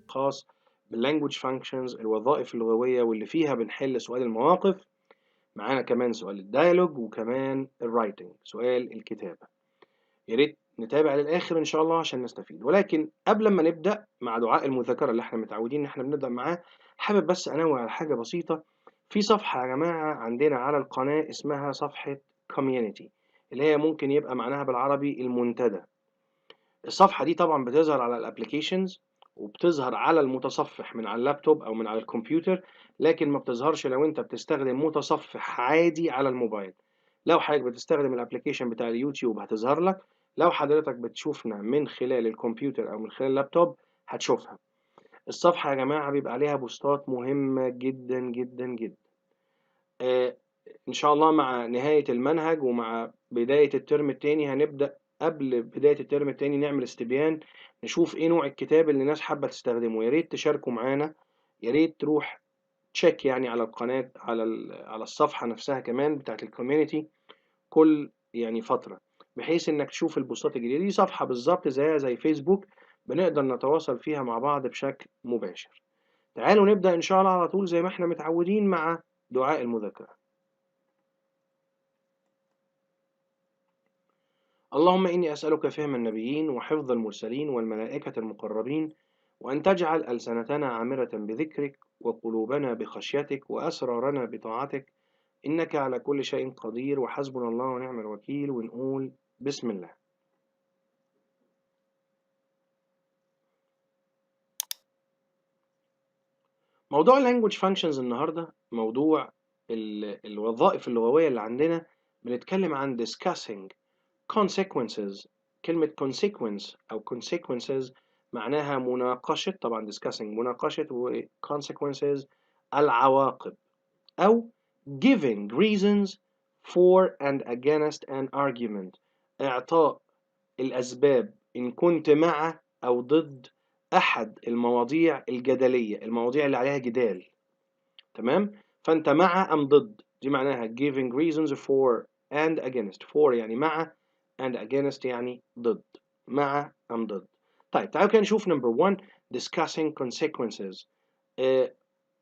الخاص باللانجوج فانكشنز، الوظائف اللغوية، واللي فيها بنحل سؤال المواقف. معانا كمان سؤال الديالوج، وكمان الرايتنج سؤال الكتابة. يا ريت نتابع للآخر إن شاء الله عشان نستفيد. ولكن قبل ما نبدأ مع دعاء المذاكرة اللي احنا متعودين إن احنا بنبدأ معاه، حابب بس أنوه على حاجة بسيطة. في صفحة يا جماعة عندنا على القناة اسمها صفحة community، اللي هي ممكن يبقى معناها بالعربي المنتدى. الصفحة دي طبعا بتظهر على الابليكيشنز، وبتظهر على المتصفح من على اللابتوب أو من على الكمبيوتر، لكن ما بتظهرش لو أنت بتستخدم متصفح عادي على الموبايل. لو حضرتك بتستخدم الابليكيشن بتاع اليوتيوب هتظهر لك، لو حضرتك بتشوفنا من خلال الكمبيوتر أو من خلال اللابتوب هتشوفها. الصفحة يا جماعة بيبقى عليها بوستات مهمة جدا جدا جدا. إن شاء الله مع نهاية المنهج ومع بداية الترم التاني هنبدأ قبل بداية الترم التاني نعمل استبيان، نشوف إيه نوع الكتاب اللي الناس حابة تستخدمه. يا ريت تشاركوا معانا، يا ريت تروح تشيك يعني على القناة، على الصفحة نفسها كمان بتاعت الكوميونتي كل يعني فترة، بحيث إنك تشوف البوستات الجديدة. دي صفحة بالظبط زيها زي فيسبوك، بنقدر نتواصل فيها مع بعض بشكل مباشر. تعالوا نبدأ إن شاء الله على طول زي ما إحنا متعودين مع دعاء المذاكرة. اللهم إني أسألك فهم النبيين وحفظ المرسلين والملائكة المقربين، وأن تجعل ألسنتنا عامرة بذكرك وقلوبنا بخشيتك وأسرارنا بطاعتك، إنك على كل شيء قدير، وحسبنا الله ونعم الوكيل. ونقول بسم الله. موضوع language functions النهاردة موضوع الوظائف اللغوية اللي عندنا. بنتكلم عن discussing consequences. كلمة consequence أو consequences معناها مناقشة، طبعا discussing مناقشة، و consequences العواقب، أو giving reasons for and against an argument، إعطاء الأسباب إن كنت مع أو ضد أحد المواضيع الجدلية، المواضيع اللي عليها جدال. تمام؟ فأنت مع أم ضد، دي معناها giving reasons for and against. for يعني مع and against يعني ضد، مع أم ضد. طيب تعالوا كده نشوف number one discussing consequences.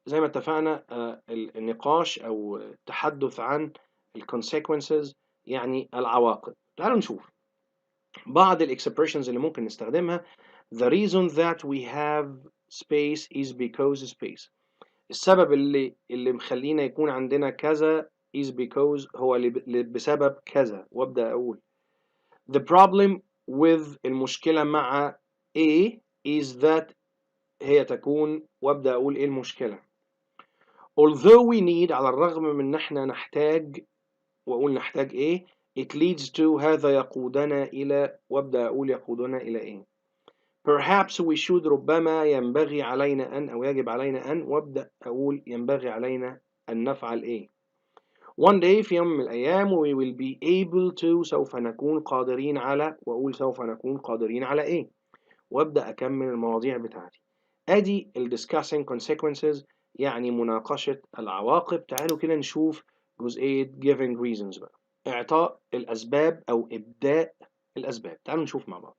زي ما اتفقنا النقاش أو التحدث عن consequences يعني العواقب. تعالوا نشوف بعض expressions اللي ممكن نستخدمها. The reason that we have space is because space. السبب اللي مخلينا يكون عندنا كذا is because هو بسبب كذا. وابدأ أقول the problem with المشكلة مع A is that هي تكون، وابدأ أقول إيه المشكلة. although we need على الرغم من إن إحنا نحتاج، وأقول نحتاج إيه. it leads to هذا يقودنا إلى، وابدأ أقول يقودنا إلى إيه. perhaps we should ربما ينبغي علينا أن، أو يجب علينا أن، وابدأ أقول ينبغي علينا أن نفعل إيه. one day في يوم من الأيام we will be able to سوف نكون قادرين على، وأقول سوف نكون قادرين على إيه، وابدأ أكمل المواضيع بتاعتي. أدي ال discussing consequences يعني مناقشة العواقب. تعالوا كده نشوف جزئية giving reasons بقى، إعطاء الأسباب أو إبداء الأسباب. تعالوا نشوف مع بعض.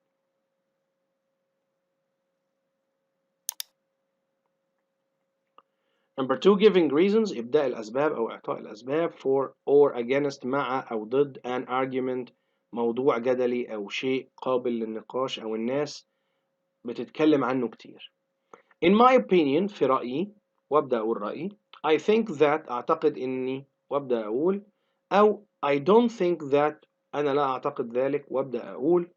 Number two giving reasons إبداء الأسباب أو إعطاء الأسباب for or against مع أو ضد an argument موضوع جدلي أو شيء قابل للنقاش أو الناس بتتكلم عنه كتير. In my opinion في رأيي، وابدأ أقول رأيي. I think that أعتقد إني، وابدأ أقول. أو I don't think that أنا لا أعتقد ذلك، وابدأ أقول.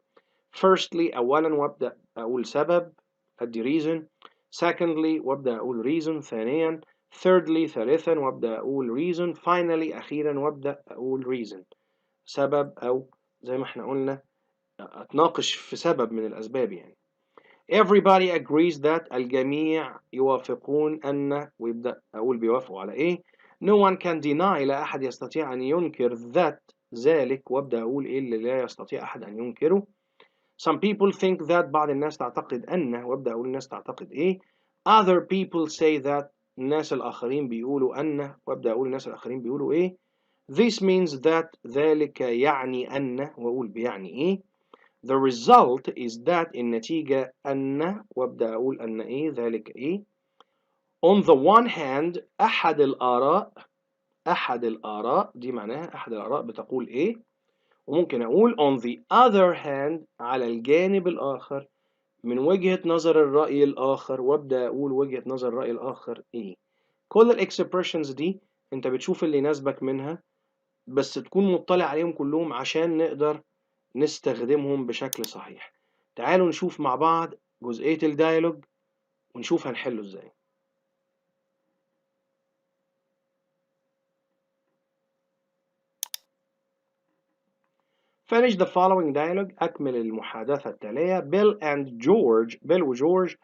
Firstly أولا، وابدأ أقول سبب أدي reason. Secondly وابدأ أقول reason ثانيا. Thirdly ثالثا، وابدأ أقول reason. Finally أخيرا، وابدأ أقول reason سبب، أو زي ما احنا قلنا أتناقش في سبب من الأسباب يعني. Everybody agrees that الجميع يوافقون أن، ويبدأ أقول بيوافقوا على إيه. No one can deny لا أحد يستطيع أن ينكر that ذلك، وابدأ أقول إيه اللي لا يستطيع أحد أن ينكره. Some people think that بعض الناس تعتقد أن، وابدأ أقول الناس تعتقد إيه. Other people say that الناس الآخرين بيقولوا أن، وابدأ أقول الناس الآخرين بيقولوا إيه. This means that ذلك يعني أن، وأقول بيعني إيه. The result is that النتيجة أن، وأبدأ أقول أن إيه ذلك إيه. On the one hand أحد الآراء دي معناها أحد الآراء بتقول إيه، وممكن أقول on the other hand على الجانب الآخر من وجهة نظر الرأي الآخر، وأبدأ أقول وجهة نظر الرأي الآخر إيه. كل الإكسبريشنز دي أنت بتشوف اللي يناسبك منها، بس تكون مطلع عليهم كلهم عشان نقدر نستخدمهم بشكل صحيح. تعالوا نشوف مع بعض جزئية الديالوج ونشوف هنحله إزاي. Finish the following dialogue. أكمل المحادثة التالية. Bill وجورج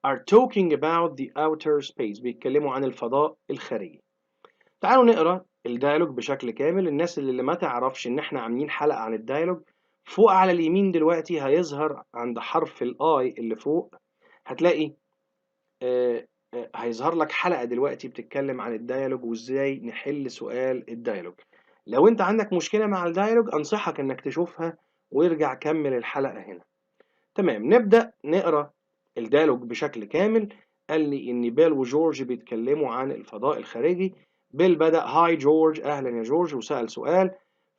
are talking about the outer space. بيتكلموا عن الفضاء الخارجي. تعالوا نقرأ الديالوج بشكل كامل. الناس اللي ما تعرفش إن إحنا عاملين حلقة عن الديالوج، فوق على اليمين دلوقتي هيظهر عند حرف الآي اللي فوق، هتلاقي هيظهر لك حلقة دلوقتي بتتكلم عن الديالوج وإزاي نحل سؤال الديالوج. لو أنت عندك مشكلة مع الديالوج أنصحك إنك تشوفها وارجع كمل الحلقة هنا. تمام، نبدأ نقرأ الديالوج بشكل كامل. قال لي إن بيل وجورج بيتكلموا عن الفضاء الخارجي. بيل بدأ هاي جورج، أهلا يا جورج، وسأل سؤال،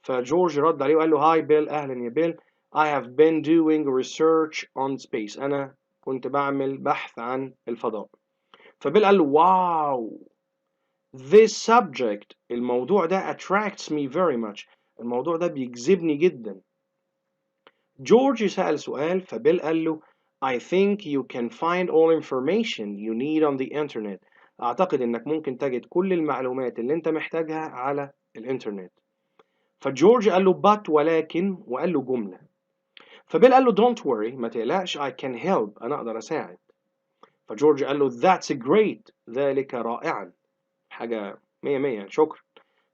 فجورج رد عليه وقال له هاي بيل، أهلا يا بيل. I have been doing research on space. أنا كنت بعمل بحث عن الفضاء. فبيل قال له واو this subject، الموضوع ده attracts me very much، الموضوع ده بيجذبني جدا. جورج سأل سؤال، فبيل قال له I think you can find all information you need on the internet. أعتقد إنك ممكن تجد كل المعلومات اللي أنت محتاجها على الإنترنت. فجورج قال له but ولكن، وقال له جملة. فبيل قال له don't worry، ما تقلقش، I can help، أنا أقدر أساعد. فجورج قال له that's great، ذلك رائعا، حاجة مية مية، شكرا.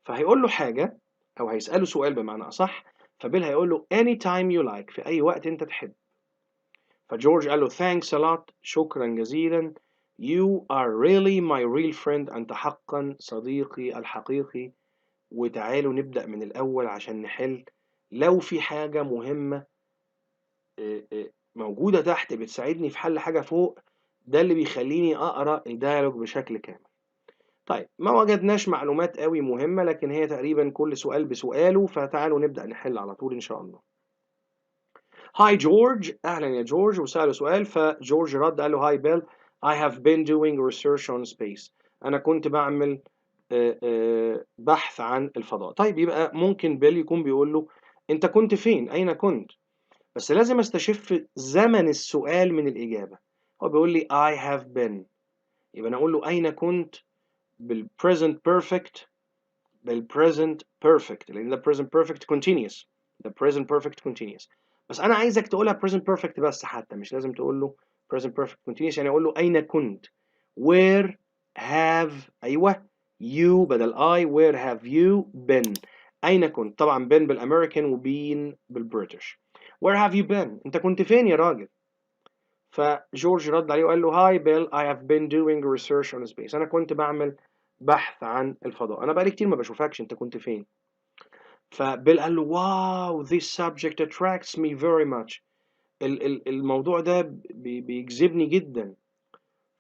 فهيقول له حاجة أو هيسأله سؤال بمعنى أصح، فبيل هيقول له anytime you like، في أي وقت أنت تحب. فجورج قال له thanks a lot، شكرا جزيلا. You are really my real friend، أنت حقا صديقي الحقيقي. وتعالوا نبدأ من الأول عشان نحل. لو في حاجة مهمة موجودة تحت بتساعدني في حل حاجة فوق، ده اللي بيخليني أقرأ الديالوج بشكل كامل. طيب، ما وجدناش معلومات قوي مهمة، لكن هي تقريبا كل سؤال بسؤاله، فتعالوا نبدأ نحل على طول إن شاء الله. هاي جورج، أهلا يا جورج، وسأله سؤال، فجورج رد قال له هاي بيل I have been doing research on space. أنا كنت بعمل بحث عن الفضاء. طيب، يبقى ممكن بيل يكون بيقول له أنت كنت فين؟ أين كنت؟ بس لازم استشف زمن السؤال من الإجابة. هو بيقول لي I have been، يبقى أنا أقول له أين كنت بالpresent perfect، بالpresent perfect، لأن ده present perfect continuous، ده present perfect continuous. بس أنا عايزك تقولها present perfect بس، حتى مش لازم تقول له present perfect continuous. يعني أقول له أين كنت؟ where have، أيوه you بدل I، where have you been؟ أين كنت؟ طبعا been بالأمريكان وبين بالبريتش. where have you been؟ أنت كنت فين يا راجل؟ فجورج رد عليه وقال له هاي بيل I have been doing research on space. أنا كنت بعمل بحث عن الفضاء. أنا بقالي كتير ما بشوفكش، أنت كنت فين؟ فبيل قال له واو this subject attracts me very much، الموضوع ده بيجذبني جدا.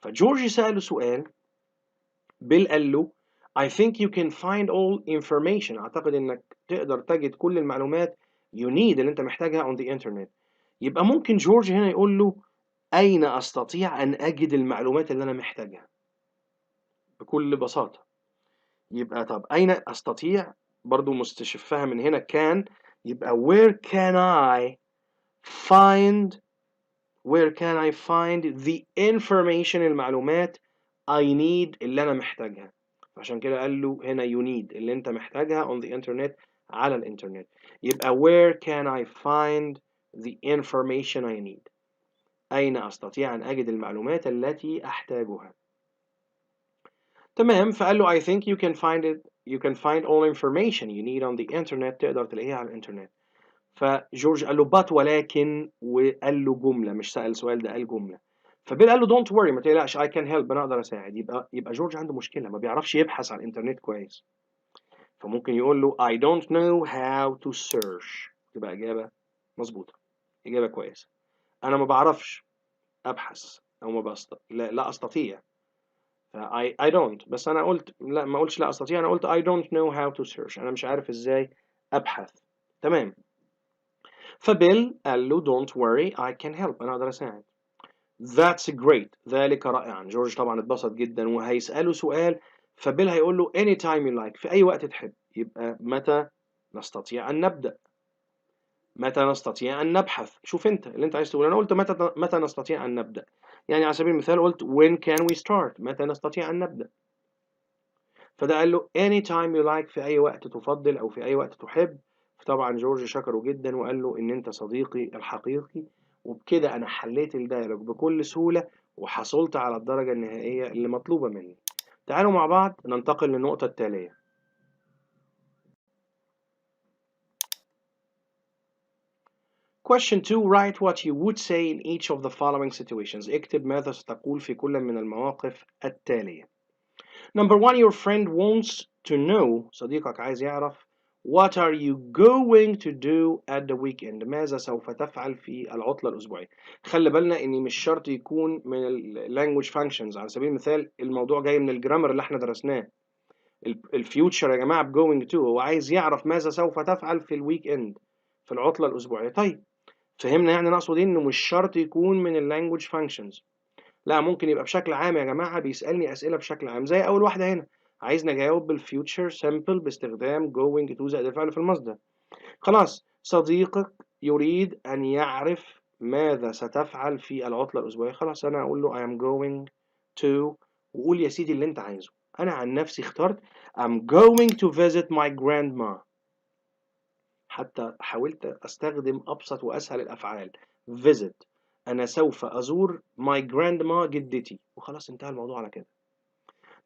فجورج سأله سؤال، بيل قال له I think you can find all information، أعتقد إنك تقدر تجد كل المعلومات you need اللي أنت محتاجها on the internet. يبقى ممكن جورج هنا يقول له أين أستطيع أن أجد المعلومات اللي أنا محتاجها؟ بكل بساطة. يبقى طب أين أستطيع؟ برضو مستشفها من هنا كان، يبقى where can I find the information، المعلومات I need اللي أنا محتاجها. عشان كده قال له هنا you need اللي أنت محتاجها on the internet، على الإنترنت. يبقى where can I find the information I need، أين أستطيع أن أجد المعلومات التي أحتاجها. تمام، فقال له I think you can find all information you need on the internet، تقدر تلاقيها على الإنترنت. فجورج قال له but ولكن، وقال له جملة، مش سأل سؤال، ده قال جملة. فبيل قال له don't worry، ما تقلقش I can help، أنا أقدر أساعد. يبقى جورج عنده مشكلة، ما بيعرفش يبحث على الإنترنت كويس. فممكن يقول له I don't know how to search، تبقى إجابة مظبوطة. إجابة كويسة. أنا ما بعرفش أبحث أو ما بست... لا, لا أستطيع. I don't. بس أنا قلت لا، ما قلتش لا أستطيع، أنا قلت I don't know how to search. أنا مش عارف إزاي أبحث. تمام. فبيل قال له don't worry I can help. أنا أقدر أساعد. That's great. ذلك رائعا. جورج طبعا اتبسط جدا وهيسأله سؤال، فبيل هيقول له anytime you like، في أي وقت تحب. يبقى متى نستطيع أن نبدأ؟ متى نستطيع أن نبحث؟ شوف أنت اللي أنت عايز تقول. أنا قلت متى نستطيع أن نبدأ. يعني على سبيل المثال قلت when can we start؟ متى نستطيع أن نبدأ؟ فده قال له anytime you like، في أي وقت تفضل أو في أي وقت تحب. فطبعا جورج شكره جدا وقال له إن أنت صديقي الحقيقي. وبكده أنا حليت الديالوج بكل سهولة وحصلت على الدرجة النهائية اللي مطلوبة مني. تعالوا مع بعض ننتقل للنقطة التالية. Question 2. Write what you would say in each of the following situations. اكتب ماذا ستقول في كل من المواقف التالية. Number 1. Your friend wants to know. صديقك عايز يعرف what are you going to do at the weekend. ماذا سوف تفعل في العطلة الأسبوعية. خلي بالنا إن مش شرط يكون من ال language functions. على سبيل المثال الموضوع جاي من الجرامر اللي احنا درسناه. الفيوتشر يا جماعة ب going to، هو عايز يعرف ماذا سوف تفعل في الويك اند، في العطلة الأسبوعية. طيب فهمنا يعني نقصد ايه؟ انه مش شرط يكون من اللانجوج فانكشنز، لا ممكن يبقى بشكل عام يا جماعه. بيسالني اسئله بشكل عام زي اول واحده هنا، عايزني اجاوب بالفيوتشر سمبل باستخدام going to زائد الفعل في المصدر. خلاص، صديقك يريد ان يعرف ماذا ستفعل في العطله الاسبوعيه. خلاص انا اقول له I am going to، وقول يا سيدي اللي انت عايزه. انا عن نفسي اخترت I'm going to visit my grandma. حتى حاولت أستخدم أبسط وأسهل الأفعال. visit، أنا سوف أزور my grandma جدتي، وخلاص انتهى الموضوع على كده.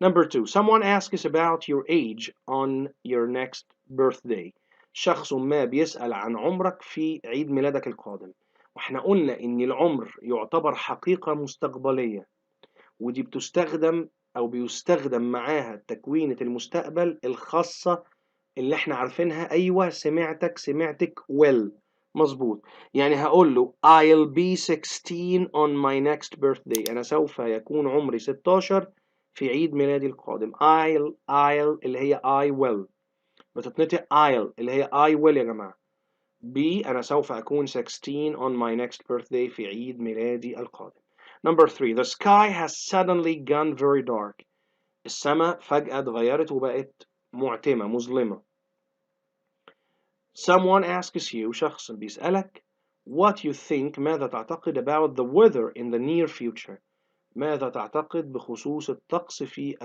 Number 2. Someone asks about your age on your next birthday. شخص ما بيسأل عن عمرك في عيد ميلادك القادم. واحنا قلنا إن العمر يعتبر حقيقة مستقبلية، ودي بتستخدم أو بيستخدم معاها تكوينة المستقبل الخاصة اللي احنا عارفينها. ايوه سمعتك well، مظبوط. يعني هقول له I'll be 16 on my next birthday. انا سوف يكون عمري 16 في عيد ميلادي القادم. I'll اللي هي I will، بتتنطق I'll اللي هي I will يا جماعة. B انا سوف اكون 16 on my next birthday في عيد ميلادي القادم. Number 3. The sky has suddenly gone very dark. السماء فجأة اتغيرت وبقت معتمة مظلمة. Someone asks you، شخص بيسألك what you think، ماذا تعتقد about the weather in the near future. ماذا تعتقد بخصوص الطقس في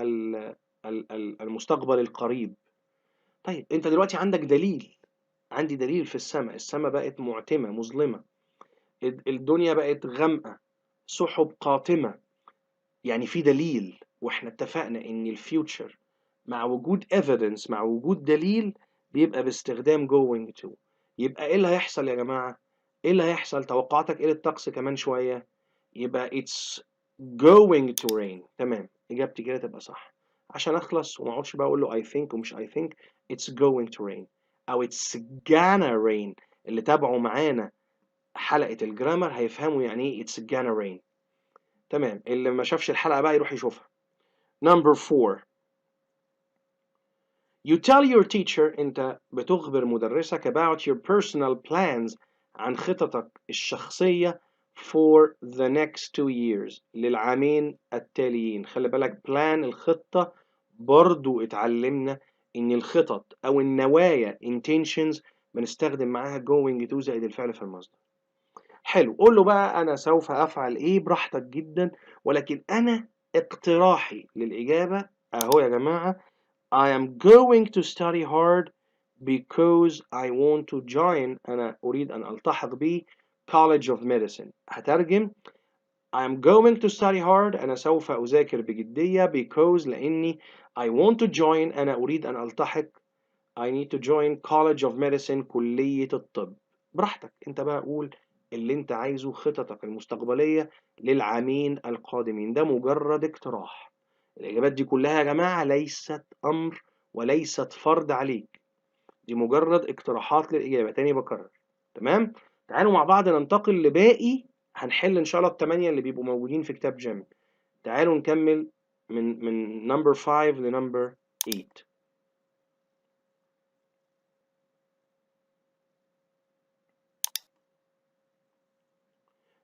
المستقبل القريب. طيب انت دلوقتي عندك دليل. عندي دليل في السماء. السماء بقت معتمة مظلمة، الدنيا بقت غامقة، سحب قاتمة. يعني في دليل، واحنا اتفقنا ان الفيوتشر مع وجود evidence، مع وجود دليل، بيبقى باستخدام going to. يبقى ايه اللي هيحصل يا جماعة؟ ايه اللي هيحصل؟ توقعاتك ايه للطقس كمان شوية؟ يبقى it's going to rain. تمام، اجابتي كده تبقى صح. عشان اخلص وما اقعدش بقى اقول له I think ومش I think. it's going to rain او it's gonna rain. اللي تابعوا معانا حلقة الجرامر هيفهموا يعني ايه it's gonna rain. تمام، اللي ما شافش الحلقة بقى يروح يشوفها. Number 4. You tell your teacher، انت بتخبر مدرسك about your personal plans، عن خططك الشخصية for the next 2 years، للعامين التاليين. خلي بالك plan الخطة، برضو اتعلمنا ان الخطط او النوايا intentions بنستخدم معاها going to زائد الفعل في المصدر. حلو، قول له بقى انا سوف افعل ايه براحتك جدا، ولكن انا اقتراحي للإجابة اهو يا جماعة I am going to study hard because I want to join، أنا أريد أن ألتحق ب College of Medicine. هترجم I am going to study hard، أنا سوف أذاكر بجدية because لأني I want to join، أنا أريد أن ألتحق I need to join College of Medicine، كلية الطب. براحتك أنت بقى قول اللي أنت عايزه، خططك المستقبلية للعامين القادمين. ده مجرد اقتراح. الإجابات دي كلها يا جماعة ليست أمر وليست فرض عليك، دي مجرد اقتراحات للإجابة. تاني بكرر، تمام؟ تعالوا مع بعض ننتقل لباقي، هنحل ان شاء الله الثمانية اللي بيبقوا موجودين في كتاب جيم. تعالوا نكمل من number 5 لنمبر 8.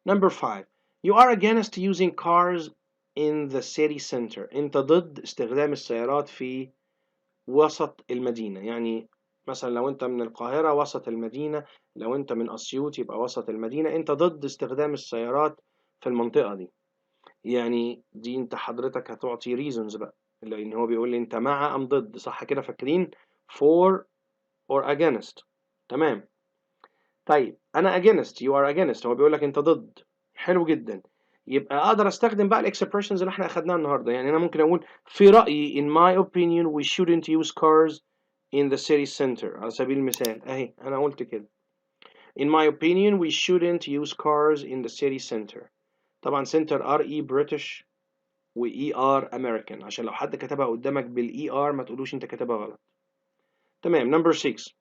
Number 5. You are against using cars in the city center. انت ضد استخدام السيارات في وسط المدينة. يعني مثلا لو انت من القاهرة وسط المدينة، لو انت من اسيوط يبقى وسط المدينة. انت ضد استخدام السيارات في المنطقة دي. يعني دي انت حضرتك هتعطي reasons بقى، لان هو بيقول لي انت مع ام ضد، صح كده؟ فاكرين for or against؟ تمام. طيب انا against، you are against، هو بيقول لك انت ضد. حلو جدا. يبقى اقدر استخدم بقى الاكسبريشنز اللي احنا اخدناها النهارده. يعني انا ممكن اقول في رايي in my opinion we shouldn't use cars in the city center. على سبيل المثال اهي انا قلت كده in my opinion we shouldn't use cars in the city center. طبعا center RE British و ER American، عشان لو حد كتبها قدامك بال ER ما تقولوش انت كتبها غلط. تمام. number 6.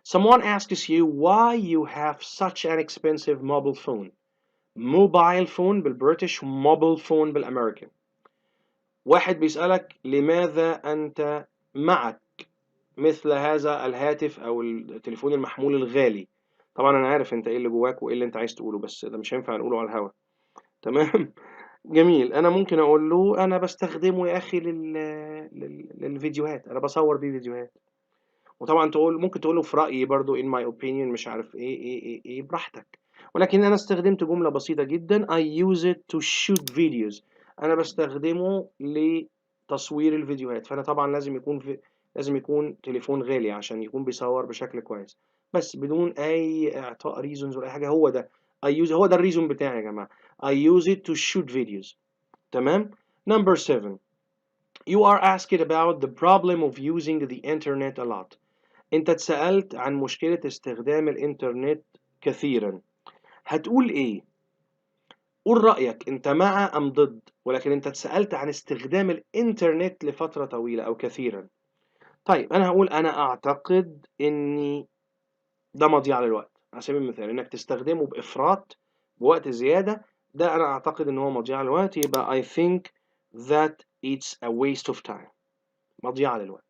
Someone asks you why you have such an expensive mobile phone. موبايل فون بالبريتش، موبايل فون بالامريكان. واحد بيسألك لماذا أنت معك مثل هذا الهاتف أو التليفون المحمول الغالي. طبعا أنا عارف أنت إيه اللي جواك وإيه اللي أنت عايز تقوله، بس ده مش هينفع نقوله على الهوا. تمام. جميل. أنا ممكن أقول له أنا بستخدمه يا أخي للفيديوهات، أنا بصور بيه فيديوهات. وطبعا ممكن تقول له في رأيي برضو in my opinion مش عارف إيه براحتك. ولكن أنا استخدمت جملة بسيطة جدا I use it to shoot videos. أنا بستخدمه لتصوير الفيديوهات. فأنا طبعا لازم يكون تليفون غالي عشان يكون بيصور بشكل كويس، بس بدون أي إعطاء ريزونز ولا أي حاجة. هو ده هو ده الريزون بتاعي يا جماعة. I use it to shoot videos. تمام. number 7. You are asked about the problem of using the internet a lot. انت اتسألت عن مشكلة استخدام الانترنت كثيرا. هتقول ايه؟ قول رأيك انت مع ام ضد، ولكن انت اتسألت عن استخدام الانترنت لفترة طويلة او كثيرا. طيب انا هقول انا اعتقد اني ده مضيعة للوقت. على سبيل المثال انك تستخدمه بافراط بوقت زيادة، ده انا اعتقد ان هو مضيعة للوقت. يبقى I think that it's a waste of time. مضيعة للوقت.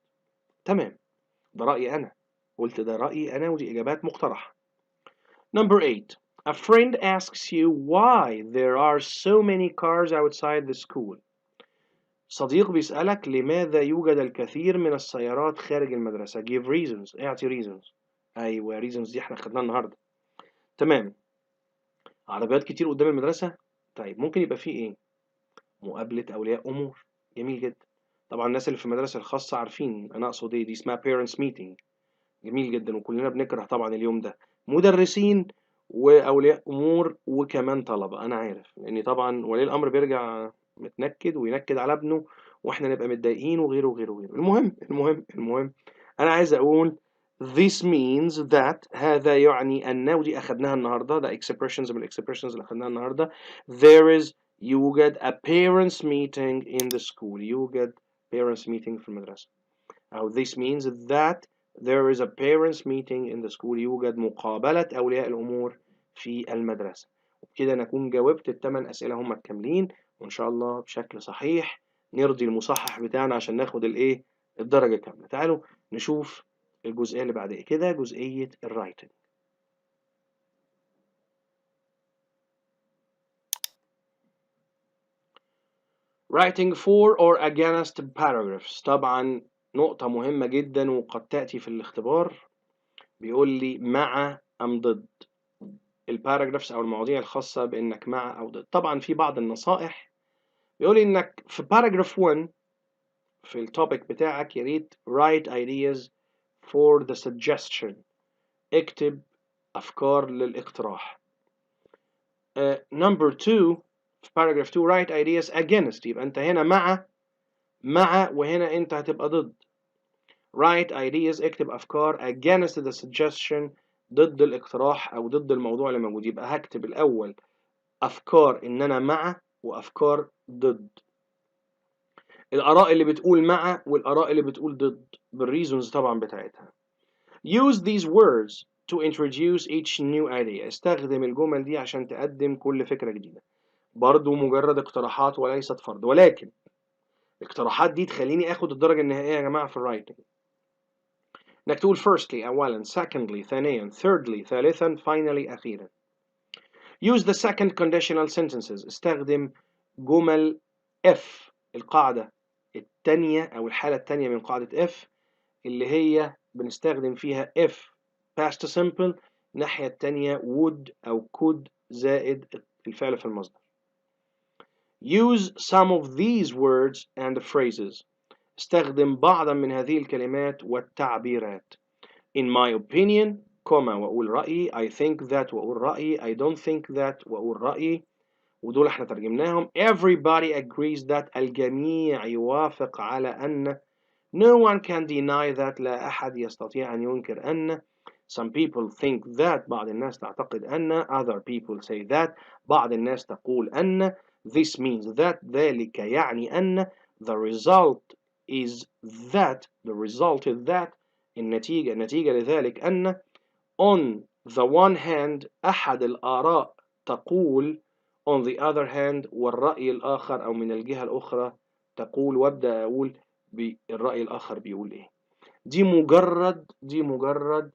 تمام. ده رأيي انا، قلت ده رأيي انا ودي اجابات مقترحة. Number 8. A friend asks you why there are so many cars outside the school. صديق بيسألك لماذا يوجد الكثير من السيارات خارج المدرسة. Give reasons. اعطي reasons. أيوة reasons دي احنا خدناها النهاردة. تمام. عربيات كتير قدام المدرسة. طيب ممكن يبقى فيه ايه؟ مقابلة أولياء أمور. جميل جدا. طبعا الناس اللي في المدرسة الخاصة عارفين أنا أقصد ايه. دي اسمها parents meeting. جميل جدا. وكلنا بنكره طبعا اليوم ده. مدرسين واولياء امور وكمان طلبه. انا عارف لان طبعا ولي الامر بيرجع متنكد وينكد على ابنه واحنا نبقى متضايقين وغيره وغيره وغيره. المهم انا عايز اقول this means that. هذا يعني ان، ودي اخدناها النهارده، ده expressions من expressions اللي اخدناها النهارده. يوجد a parents meeting in the school. يوجد parents meeting في المدرسه. أو this means that there is a parents meeting in the school. يوجد مقابلة أولياء الأمور في المدرسة. وبكده نكون جاوبت ال8 أسئلة هم الكاملين، وإن شاء الله بشكل صحيح نرضي المصحح بتاعنا عشان ناخد الدرجة كاملة. تعالوا نشوف الجزئية اللي بعد كده، جزئية الرايتنج. writing for or against paragraphs. طبعا نقطة مهمة جدا وقد تأتي في الاختبار. بيقول لي مع أم ضد الباراجرافز أو المواضيع الخاصة بإنك مع أو ضد. طبعا في بعض النصائح بيقول لي إنك في باراجراف 1 في التوبيك بتاعك يا ريت write ideas for the suggestion. اكتب أفكار للاقتراح. number 2 في paragraph 2 write ideas against. يبقى أنت هنا مع وهنا أنت هتبقى ضد. write ideas اكتب أفكار against the suggestion ضد الاقتراح أو ضد الموضوع اللي موجود. يبقى هكتب الأول أفكار إن أنا مع وأفكار ضد. الآراء اللي بتقول مع والآراء اللي بتقول ضد بالريزونز طبعا بتاعتها. Use these words to introduce each new idea. استخدم الجمل دي عشان تقدم كل فكرة جديدة. برضو مجرد اقتراحات وليست فرض، ولكن الاقتراحات دي تخليني اخد الدرجة النهائية يا جماعة في الرايتنج. انك تقول firstly اولا، secondly ثانيا، thirdly ثالثا، finally اخيرا. use the second conditional sentences. استخدم جمل if، القاعدة التانية او الحالة التانية من قاعدة if اللي هي بنستخدم فيها if past simple، الناحية التانية would أو could زائد الفعل في المصدر. Use some of these words and phrases. استخدم بعضا من هذه الكلمات والتعبيرات. In my opinion، وأقول رأيي. I think that وأقول رأيي. I don't think that وأقول رأيي. ودول احنا ترجمناهم. Everybody agrees that، الجميع يوافق على أن. No one can deny that، لا أحد يستطيع أن ينكر أن. Some people think that، بعض الناس تعتقد أن. Other people say that، بعض الناس تقول أن. This means that، ذلك يعني أن. The result is that، the result is that، النتيجة لذلك أن. On the one hand، أحد الآراء تقول. On the other hand، والرأي الآخر أو من الجهة الأخرى تقول. وابدأ أقول بالرأي الآخر بيقول إيه. دي مجرد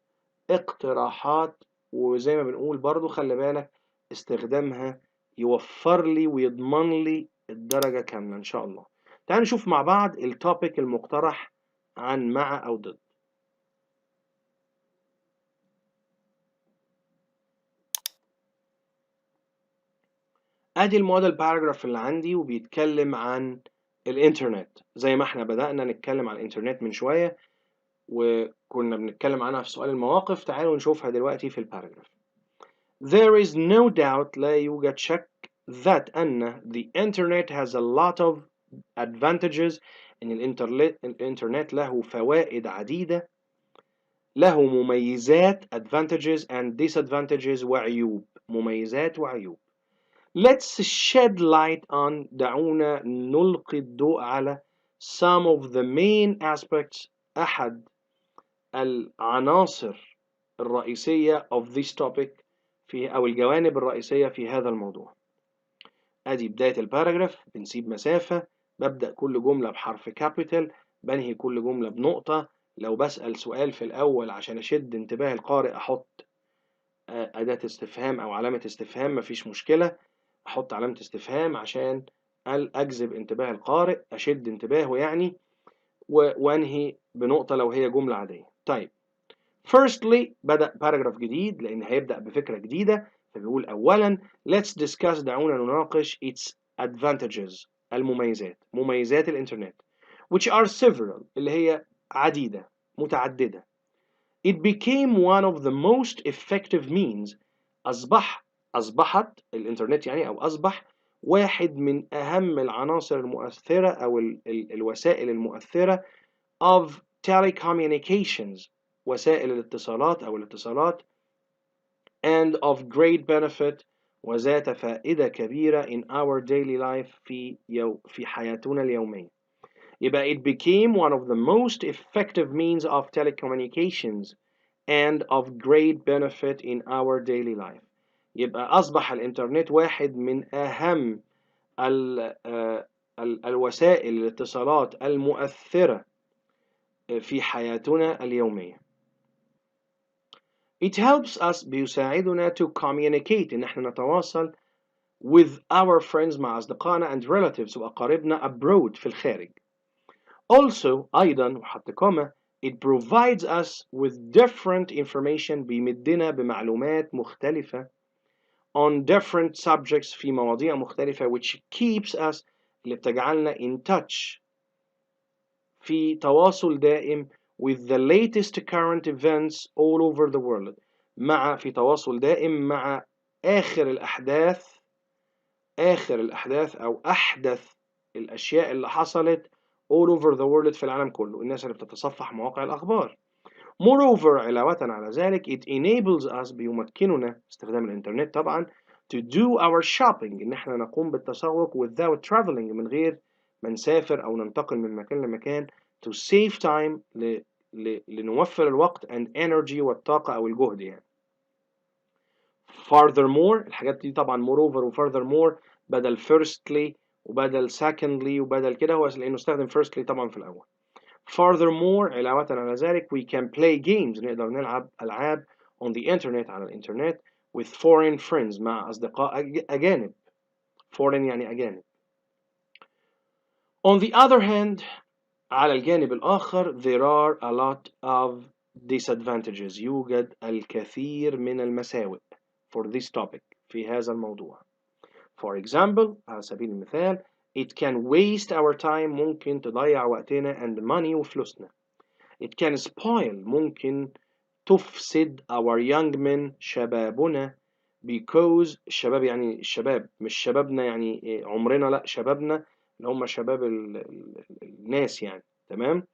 اقتراحات، وزي ما بنقول برضو خلي بالك استخدامها يوفر لي ويضمن لي الدرجة كاملة إن شاء الله. تعالوا نشوف مع بعض التوبيك المقترح عن مع أو ضد. ادي الموديل باراجراف اللي عندي وبيتكلم عن الانترنت، زي ما احنا بدأنا نتكلم عن الانترنت من شوية وكنا بنتكلم عنها في سؤال المواقف. تعالوا نشوفها دلوقتي في الباراجراف. There is no doubt، لا يوجد شك، that أن the internet has a lot of advantages، إن الإنترنت له فوائد عديدة، له مميزات advantages and disadvantages وعيوب، مميزات وعيوب. Let's shed light on، دعونا نلقي الضوء على some of the main aspects، أحد العناصر الرئيسية of this topic، أو الجوانب الرئيسية في هذا الموضوع. أدي بداية الباراجراف، بنسيب مسافة، ببدأ كل جملة بحرف كابيتال، بنهي كل جملة بنقطة. لو بسأل سؤال في الأول عشان أشد انتباه القارئ أحط أداة استفهام أو علامة استفهام، مفيش مشكلة. أحط علامة استفهام عشان أجذب انتباه القارئ، أشد انتباهه يعني، وأنهي بنقطة لو هي جملة عادية. طيب firstly، بدأ باراجراف جديد لأن هيبدأ بفكرة جديدة، فبيقول أولا let's discuss، دعونا نناقش its advantages، المميزات، مميزات الإنترنت، which are several، اللي هي عديدة متعددة. It became one of the most effective means، أصبحت الإنترنت يعني، أو أصبح واحد من أهم العناصر المؤثرة أو الوسائل المؤثرة of telecommunications، وسائل الاتصالات أو الاتصالات، and of great benefit، وذات فائدة كبيرة in our daily life، في حياتنا اليومية. يبقى it became one of the most effective means of telecommunications and of great benefit in our daily life. يبقى أصبح الإنترنت واحد من أهم الوسائل الاتصالات المؤثرة في حياتنا اليومية. It helps us، بيساعدنا to communicate، إن احنا نتواصل with our friends، مع أصدقائنا and relatives، وأقاربنا abroad، في الخارج. Also أيضا، وحط كوما، it provides us with different information، بيمدنا بمعلومات مختلفة on different subjects، في مواضيع مختلفة، which keeps us، اللي بتجعلنا in touch، في تواصل دائم with the latest current events all over the world، في تواصل دائم مع آخر الأحداث أو أحدث الأشياء اللي حصلت all over the world، في العالم كله، الناس اللي بتتصفح مواقع الأخبار. Moreover، علاوة على ذلك it enables us، بيمكننا استخدام الإنترنت طبعا to do our shopping، إن احنا نقوم بالتسوق without traveling، من غير ما نسافر أو ننتقل من مكان لمكان، to save time، لنوفر الوقت and energy، والطاقة أو الجهد يعني. furthermore الحاجات دي طبعا moreover و furthermore بدل firstly وبدل secondly وبدل كده، هو لأنه استخدم firstly طبعا في الأول. furthermore علاوة على ذلك we can play games نقدر نلعب ألعاب on the internet على الإنترنت with foreign friends مع أصدقاء أجانب. foreign يعني أجانب. On the other hand على الجانب الآخر there are a lot of disadvantages يوجد الكثير من المساوئ for this topic في هذا الموضوع. For example على سبيل المثال it can waste our time ممكن تضيع وقتنا and money وفلوسنا. It can spoil ممكن تفسد our young men شبابنا because الشباب يعني الشباب مش شبابنا يعني عمرنا، لا شبابنا اللي هم شباب الناس يعني. تمام.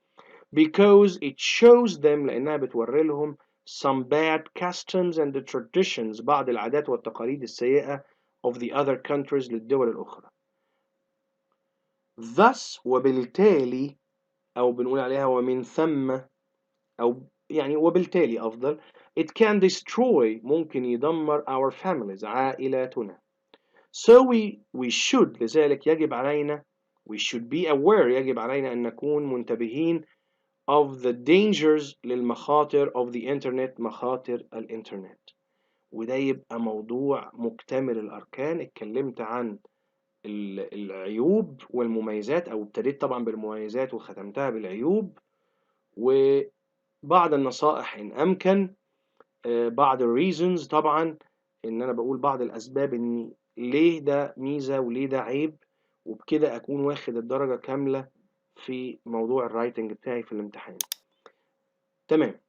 because it shows them لأنها بتوري لهم some bad customs and traditions بعض العادات والتقاليد السيئة of the other countries للدول الأخرى. thus وبالتالي أو بنقول عليها ومن ثم أو يعني وبالتالي أفضل it can destroy ممكن يدمر our families عائلاتنا. so we should لذلك يجب علينا we should be aware يجب علينا أن نكون منتبهين of the dangers للمخاطر of the internet مخاطر الإنترنت. وده يبقى موضوع مكتمل الأركان. اتكلمت عن العيوب والمميزات أو ابتديت طبعا بالمميزات وختمتها بالعيوب وبعض النصائح إن أمكن، بعض الريزونز طبعا إن أنا بقول بعض الأسباب إن ليه ده ميزة وليه ده عيب، وبكده أكون واخد الدرجة كاملة في موضوع الرايتنج بتاعي في الامتحان. تمام.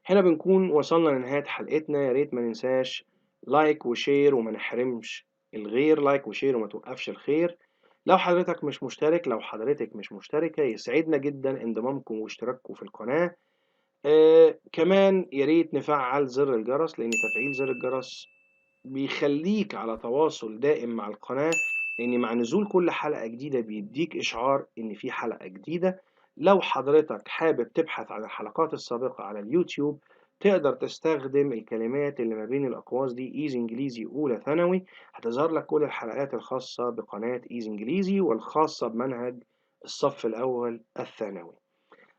هنا بنكون وصلنا لنهاية حلقتنا. يا ريت ما ننساش لايك وشير وما نحرمش الغير لايك وشير وما توقفش الخير. لو حضرتك مش مشترك لو حضرتك مش مشتركة يسعدنا جدا انضمامكم واشتراككم في القناة. كمان يا ريت نفعل زر الجرس لأن تفعيل زر الجرس بيخليك على تواصل دائم مع القناة، لأن مع نزول كل حلقة جديدة بيديك إشعار إن في حلقة جديدة. لو حضرتك حابب تبحث عن الحلقات السابقة على اليوتيوب تقدر تستخدم الكلمات اللي ما بين الأقواس دي إيزي إنجليزي أولى ثانوي، هتظهر لك كل الحلقات الخاصة بقناة إيزي إنجليزي والخاصة بمنهج الصف الأول الثانوي.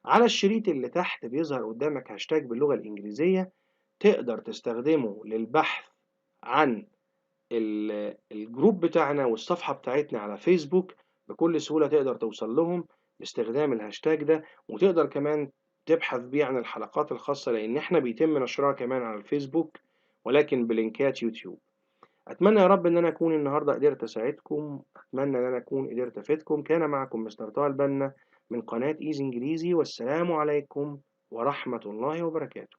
على الشريط اللي تحت بيظهر قدامك هاشتاج باللغة الإنجليزية، تقدر تستخدمه للبحث عن الجروب بتاعنا والصفحة بتاعتنا على فيسبوك. بكل سهولة تقدر توصل لهم باستخدام الهاشتاج ده، وتقدر كمان تبحث بيه عن الحلقات الخاصة لأن احنا بيتم نشرها كمان على الفيسبوك ولكن بلينكات يوتيوب. أتمنى يا رب إن أنا أكون النهاردة قدرت أساعدكم، أتمنى إن أنا أكون قدرت أفيدكم. كان معكم مستر طه البنا من قناة إيزي إنجليزي، والسلام عليكم ورحمة الله وبركاته.